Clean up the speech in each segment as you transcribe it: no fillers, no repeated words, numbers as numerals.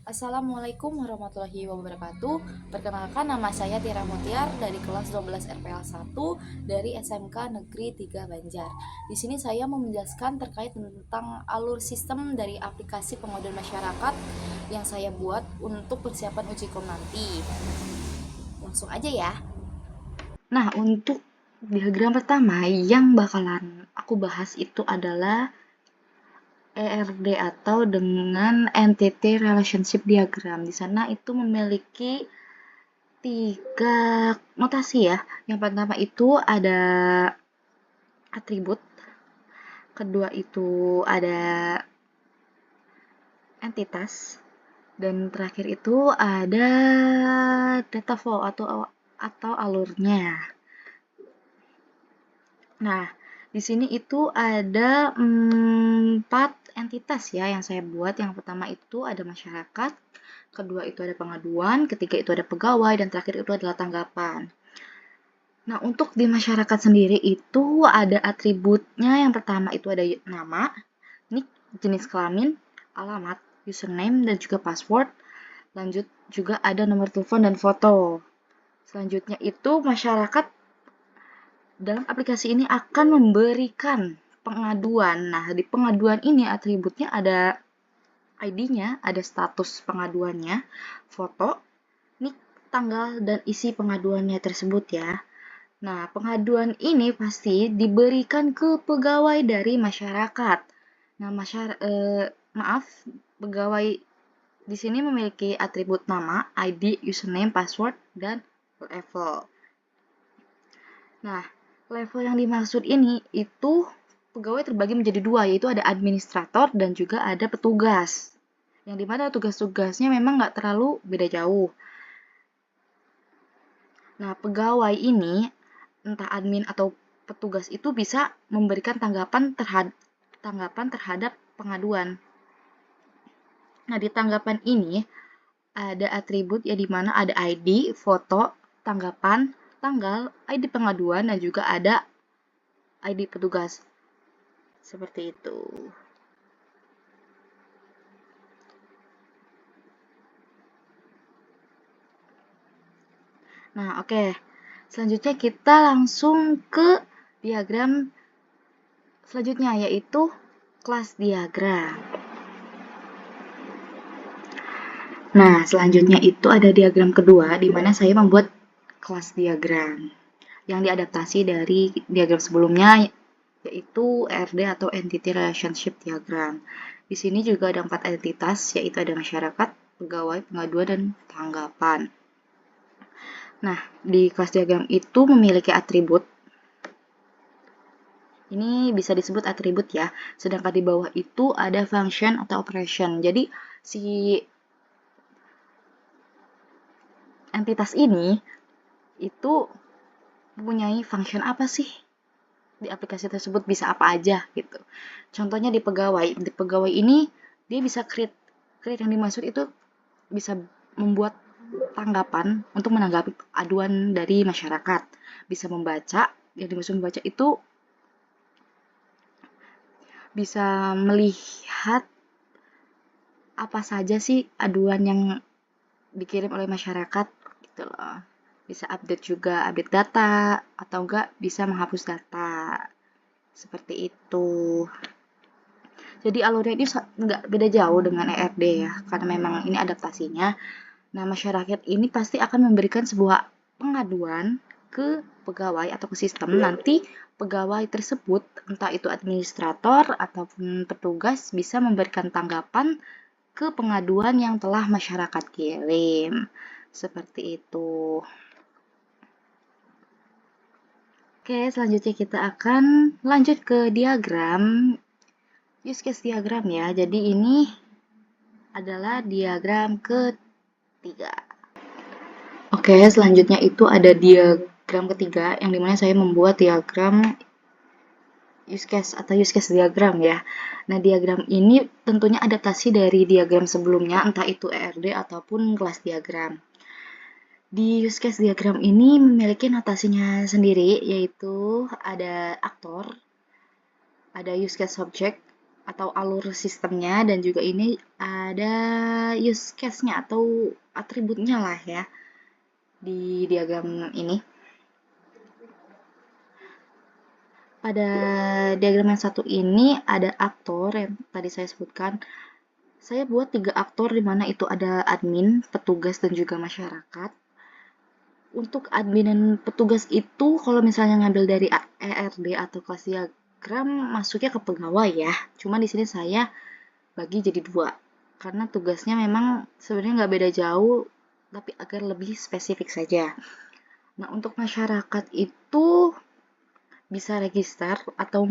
Assalamualaikum warahmatullahi wabarakatuh. Perkenalkan, nama saya Tiara Mutiar dari kelas 12 RPL 1 dari SMK Negeri 3 Banjar. Di sini saya mau menjelaskan terkait tentang alur sistem dari aplikasi pengaduan masyarakat yang saya buat untuk persiapan uji kom nanti. Langsung aja ya. Nah, untuk diagram pertama yang bakalan aku bahas itu adalah ERD atau dengan Entity Relationship Diagram. Di sana itu memiliki tiga notasi ya. Yang pertama itu ada atribut, kedua itu ada entitas, dan terakhir itu ada data flow atau alurnya. Nah, di sini itu ada 4 entitas ya yang saya buat. Yang pertama itu ada masyarakat, kedua itu ada pengaduan, ketiga itu ada pegawai, dan terakhir itu adalah tanggapan. Nah, untuk di masyarakat sendiri itu ada atributnya. Yang pertama itu ada nama, nick, jenis kelamin, alamat, username, dan juga password. Lanjut juga ada nomor telepon dan foto. Selanjutnya itu masyarakat dalam aplikasi ini akan memberikan pengaduan. Nah, di pengaduan ini atributnya ada ID-nya, ada status pengaduannya, foto, nick, tanggal, dan isi pengaduannya tersebut ya. Nah, pengaduan ini pasti diberikan ke pegawai dari masyarakat. Nah, maaf, pegawai di sini memiliki atribut nama, ID, username, password, dan level. Nah, level yang dimaksud ini itu pegawai terbagi menjadi dua, yaitu ada administrator dan juga ada petugas. Yang dimana tugas-tugasnya memang nggak terlalu beda jauh. Nah, pegawai ini entah admin atau petugas itu bisa memberikan tanggapan terhadap pengaduan. Nah, di tanggapan ini ada atribut ya di mana ada ID, foto, tanggapan, tanggal, ID pengaduan, dan juga ada ID petugas. Seperti itu. Nah, oke. Selanjutnya kita langsung ke diagram selanjutnya, yaitu kelas diagram. Nah, selanjutnya itu ada diagram kedua, di mana saya membuat kelas diagram yang diadaptasi dari diagram sebelumnya, yaitu ERD atau Entity Relationship Diagram. Di sini juga ada 4 entitas, yaitu ada masyarakat, pegawai, pengaduan, dan tanggapan. Nah, di kelas diagram itu memiliki atribut. Ini bisa disebut atribut ya. Sedangkan di bawah itu ada function atau operation. Jadi, si entitas ini itu mempunyai function apa sih? Di aplikasi tersebut bisa apa aja gitu. Contohnya di pegawai. Di pegawai ini dia bisa create yang dimaksud itu bisa membuat tanggapan untuk menanggapi aduan dari masyarakat. Bisa membaca, yang dimaksud membaca itu bisa melihat apa saja sih aduan yang dikirim oleh masyarakat gitu loh. Bisa update juga, update data, atau enggak bisa menghapus data. Seperti itu. Jadi alurnya ini nggak beda jauh dengan ERD ya, karena memang ini adaptasinya. Nah, masyarakat ini pasti akan memberikan sebuah pengaduan ke pegawai atau ke sistem. Nanti pegawai tersebut, entah itu administrator ataupun petugas, bisa memberikan tanggapan ke pengaduan yang telah masyarakat kirim. Seperti itu. Oke, selanjutnya kita akan lanjut ke diagram, use case diagram ya. Jadi ini adalah diagram ketiga. Oke, selanjutnya itu ada diagram ketiga, yang dimana saya membuat diagram use case atau use case diagram ya. Nah, diagram ini tentunya adaptasi dari diagram sebelumnya, entah itu ERD ataupun kelas diagram. Di use case diagram ini memiliki notasinya sendiri, yaitu ada aktor, ada use case subject, atau alur sistemnya, dan juga ini ada use case-nya atau atributnya lah ya di diagram ini. Pada diagram yang satu ini ada aktor yang tadi saya sebutkan. Saya buat 3 aktor di mana itu ada admin, petugas, dan juga masyarakat. Untuk admin dan petugas itu kalau misalnya ngambil dari ERD atau kelas diagram masuknya ke pegawai ya. Cuma di sini saya bagi jadi 2 karena tugasnya memang sebenarnya nggak beda jauh tapi agar lebih spesifik saja. Nah, untuk masyarakat itu bisa register atau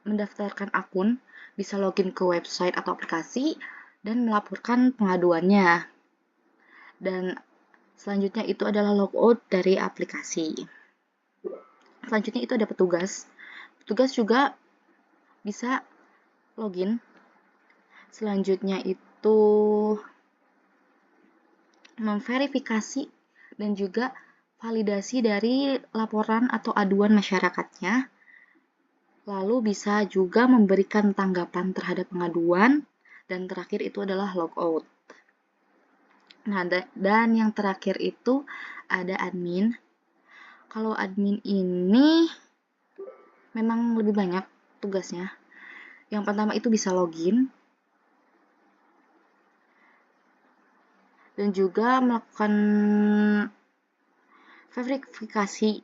mendaftarkan akun, bisa login ke website atau aplikasi dan melaporkan pengaduannya. Dan selanjutnya itu adalah logout dari aplikasi. Selanjutnya itu ada petugas. Petugas juga bisa login. Selanjutnya itu memverifikasi dan juga validasi dari laporan atau aduan masyarakatnya. Lalu bisa juga memberikan tanggapan terhadap pengaduan. Dan terakhir itu adalah logout. Nah, dan yang terakhir itu ada admin. Kalau admin ini memang lebih banyak tugasnya. Yang pertama itu bisa login. Dan juga melakukan verifikasi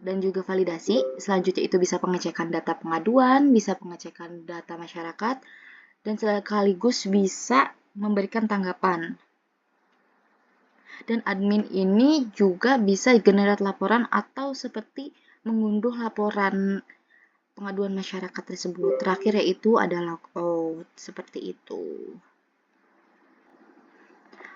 dan juga validasi. Selanjutnya itu bisa pengecekan data pengaduan, bisa pengecekan data masyarakat, dan sekaligus bisa memberikan tanggapan. Dan admin ini juga bisa generate laporan atau seperti mengunduh laporan pengaduan masyarakat tersebut. Terakhir yaitu ada logout, seperti itu.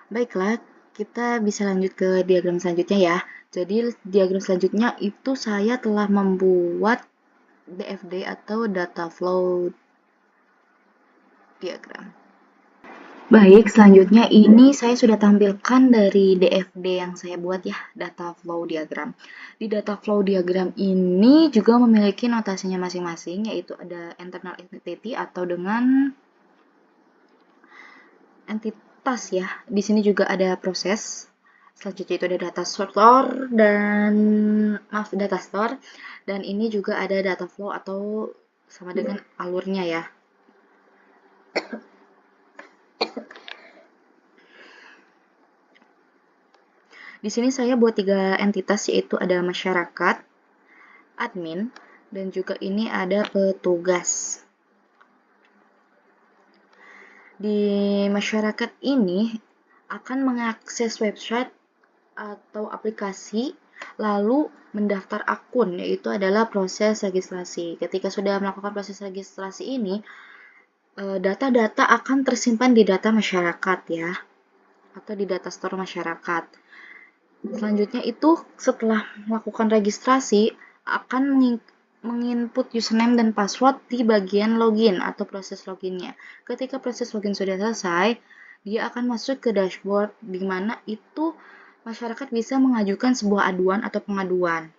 Baiklah, kita bisa lanjut ke diagram selanjutnya ya. Jadi diagram selanjutnya itu saya telah membuat DFD atau data flow diagram. Baik, selanjutnya ini saya sudah tampilkan dari DFD yang saya buat ya, data flow diagram. Di data flow diagram ini juga memiliki notasinya masing-masing, yaitu ada internal entity atau dengan entitas ya. Di sini juga ada proses. Selanjutnya itu ada data store data store, dan ini juga ada data flow atau sama dengan alurnya ya. Di sini saya buat 3 entitas, yaitu ada masyarakat, admin, dan juga ini ada petugas. Di masyarakat ini akan mengakses website atau aplikasi lalu mendaftar akun, yaitu adalah proses registrasi. Ketika sudah melakukan proses registrasi ini, data-data akan tersimpan di data masyarakat ya, atau di data store masyarakat. Selanjutnya itu setelah melakukan registrasi akan menginput username dan password di bagian login atau proses loginnya. Ketika proses login sudah selesai, dia akan masuk ke dashboard di mana itu masyarakat bisa mengajukan sebuah aduan atau pengaduan.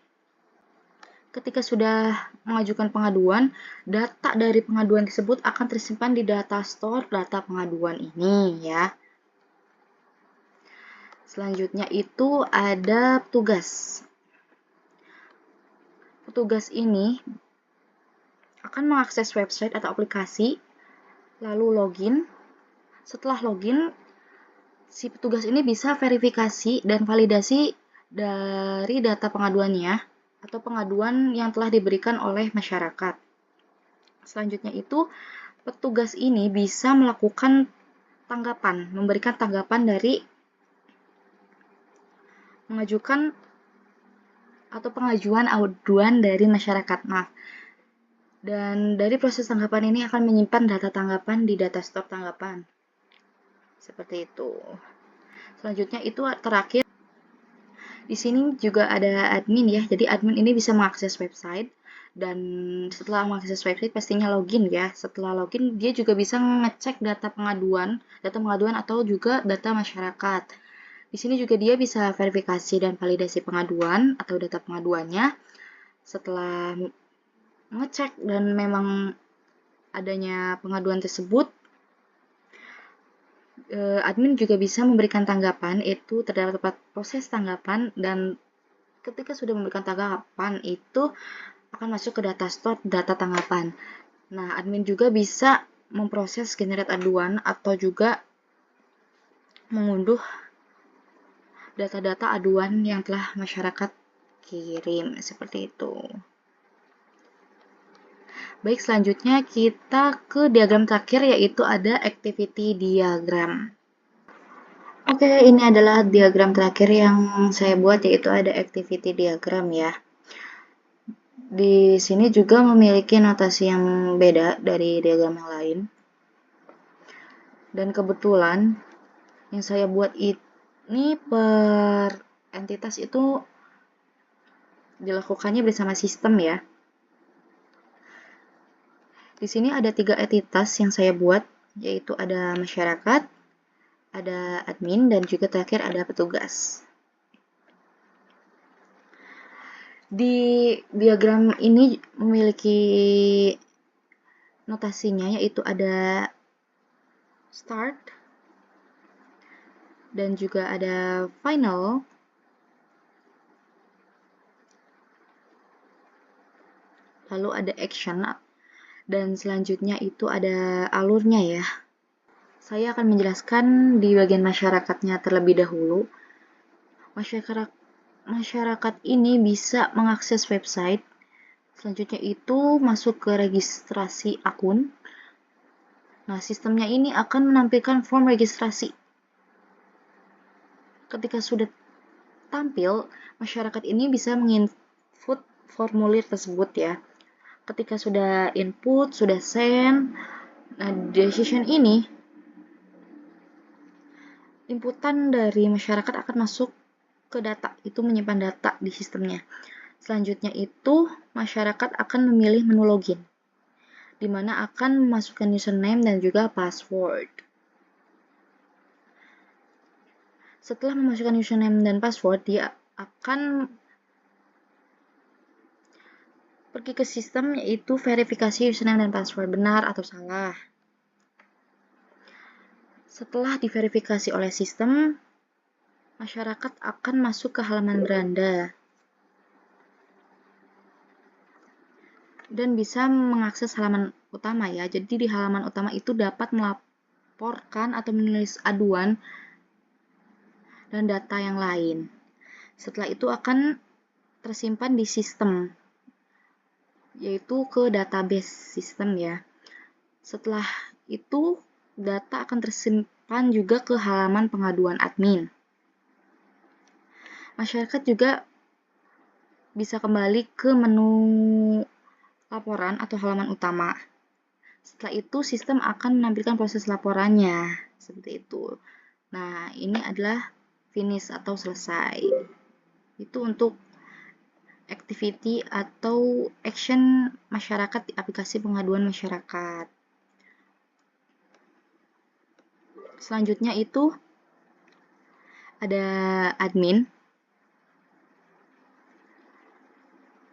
Ketika sudah mengajukan pengaduan, data dari pengaduan tersebut akan tersimpan di data store data pengaduan ini ya. Selanjutnya itu ada petugas. Petugas ini akan mengakses website atau aplikasi, lalu login. Setelah login, si petugas ini bisa verifikasi dan validasi dari data pengaduannya atau pengaduan yang telah diberikan oleh masyarakat. Selanjutnya itu, petugas ini bisa melakukan tanggapan, memberikan tanggapan dari mengajukan atau pengajuan aduan dari masyarakat. Nah, dan dari proses tanggapan ini akan menyimpan data tanggapan di data store tanggapan. Seperti itu. Selanjutnya itu terakhir, di sini juga ada admin ya. Jadi admin ini bisa mengakses website, dan setelah mengakses website pastinya login ya. Setelah login dia juga bisa ngecek data pengaduan atau juga data masyarakat. Di sini juga dia bisa verifikasi dan validasi pengaduan atau data pengaduannya. Setelah ngecek dan memang adanya pengaduan tersebut, admin juga bisa memberikan tanggapan, itu terdapat proses tanggapan, dan ketika sudah memberikan tanggapan itu akan masuk ke data store data tanggapan. Nah, admin juga bisa memproses generate aduan atau juga mengunduh data-data aduan yang telah masyarakat kirim, seperti itu. Baik, selanjutnya kita ke diagram terakhir, yaitu ada activity diagram. Oke, ini adalah diagram terakhir yang saya buat, yaitu ada activity diagram ya. Di sini juga memiliki notasi yang beda dari diagram yang lain. Dan kebetulan yang saya buat ini per entitas itu dilakukannya bersama sistem ya. Di sini ada 3 entitas yang saya buat, yaitu ada masyarakat, ada admin, dan juga terakhir ada petugas. Di diagram ini memiliki notasinya, yaitu ada start, dan juga ada final, lalu ada action, dan selanjutnya itu ada alurnya ya. Saya akan menjelaskan di bagian masyarakatnya terlebih dahulu. Masyarakat ini bisa mengakses website. Selanjutnya itu masuk ke registrasi akun. Nah, sistemnya ini akan menampilkan form registrasi. Ketika sudah tampil, masyarakat ini bisa menginput formulir tersebut ya. Ketika sudah input, sudah send, nah decision ini, inputan dari masyarakat akan masuk ke data, itu menyimpan data di sistemnya. Selanjutnya itu, masyarakat akan memilih menu login, di mana akan memasukkan username dan juga password. Setelah memasukkan username dan password, dia akan pergi ke sistem, yaitu verifikasi username dan password benar atau salah. Setelah diverifikasi oleh sistem, masyarakat akan masuk ke halaman beranda dan bisa mengakses halaman utama ya. Jadi di halaman utama itu dapat melaporkan atau menulis aduan dan data yang lain. Setelah itu akan tersimpan di sistem, yaitu ke database sistem ya. Setelah itu data akan tersimpan juga ke halaman pengaduan admin. Masyarakat juga bisa kembali ke menu laporan atau halaman utama. Setelah itu sistem akan menampilkan proses laporannya, seperti itu. Nah, ini adalah finish atau selesai. Itu untuk activity atau action masyarakat di aplikasi pengaduan masyarakat. Selanjutnya itu ada admin.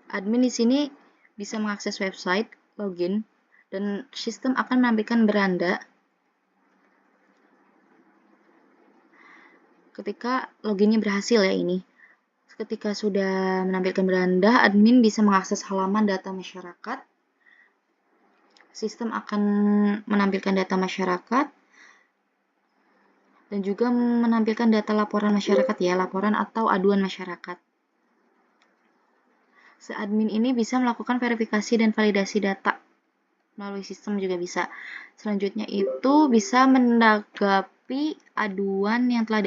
Admin di sini bisa mengakses website, login, dan sistem akan menampilkan beranda ketika loginnya berhasil ya ini. Ketika sudah menampilkan beranda, admin bisa mengakses halaman data masyarakat. Sistem akan menampilkan data masyarakat dan juga menampilkan data laporan masyarakat ya, laporan atau aduan masyarakat. Seadmin ini bisa melakukan verifikasi dan validasi data melalui sistem juga bisa. Selanjutnya itu bisa menanggapi aduan yang telah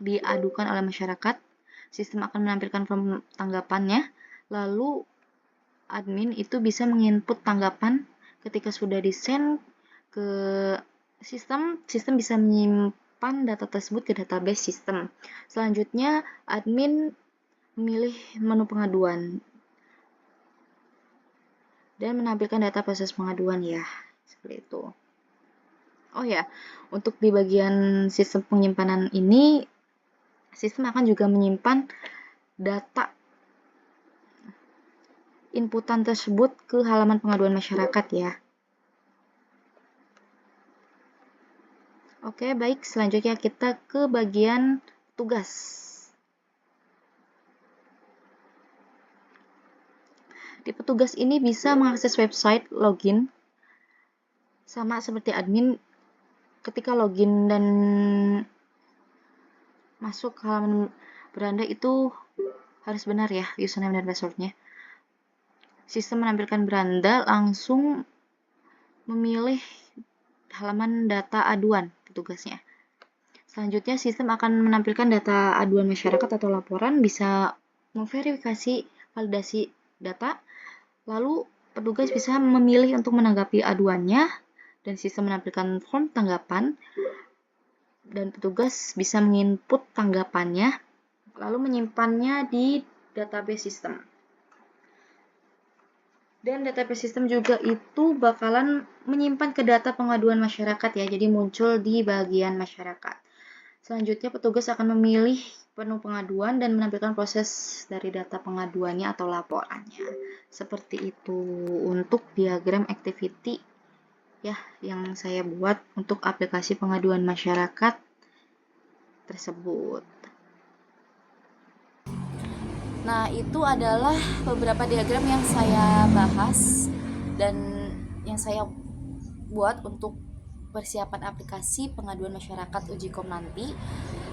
diadukan oleh masyarakat. Sistem akan menampilkan form tanggapannya. Lalu admin itu bisa menginput tanggapan. Ketika sudah di-send ke sistem, sistem bisa menyimpan data tersebut ke database sistem. Selanjutnya admin memilih menu pengaduan dan menampilkan data proses pengaduan ya, seperti itu. Oh ya, untuk di bagian sistem penyimpanan ini, sistem akan juga menyimpan data inputan tersebut ke halaman pengaduan masyarakat ya. Oke, baik. Selanjutnya kita ke bagian tugas. Di petugas ini bisa mengakses website, login, sama seperti admin. Ketika login dan masuk ke halaman beranda itu harus benar ya username dan passwordnya. Sistem menampilkan beranda langsung memilih halaman data aduan petugasnya. Selanjutnya sistem akan menampilkan data aduan masyarakat atau laporan, bisa memverifikasi validasi data, lalu petugas bisa memilih untuk menanggapi aduannya, dan sistem menampilkan form tanggapan, dan petugas bisa menginput tanggapannya, lalu menyimpannya di database sistem. Dan database sistem juga itu bakalan menyimpan ke data pengaduan masyarakat ya, jadi muncul di bagian masyarakat. Selanjutnya petugas akan memilih menu pengaduan dan menampilkan proses dari data pengaduannya atau laporannya. Seperti itu untuk diagram activity ya yang saya buat untuk aplikasi pengaduan masyarakat tersebut. Nah, itu adalah beberapa diagram yang saya bahas dan yang saya buat untuk persiapan aplikasi pengaduan masyarakat Ujikom nanti,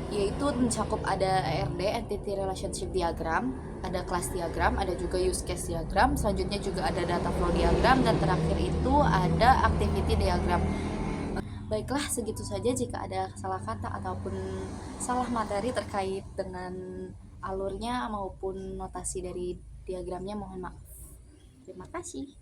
yaitu mencakup ada ERD, Entity Relationship Diagram, ada Class Diagram, ada juga Use Case Diagram, selanjutnya juga ada Data Flow Diagram, dan terakhir itu ada Activity Diagram. Baiklah, segitu saja. Jika ada salah kata ataupun salah materi terkait dengan alurnya maupun notasi dari diagramnya, mohon maaf. Terima kasih.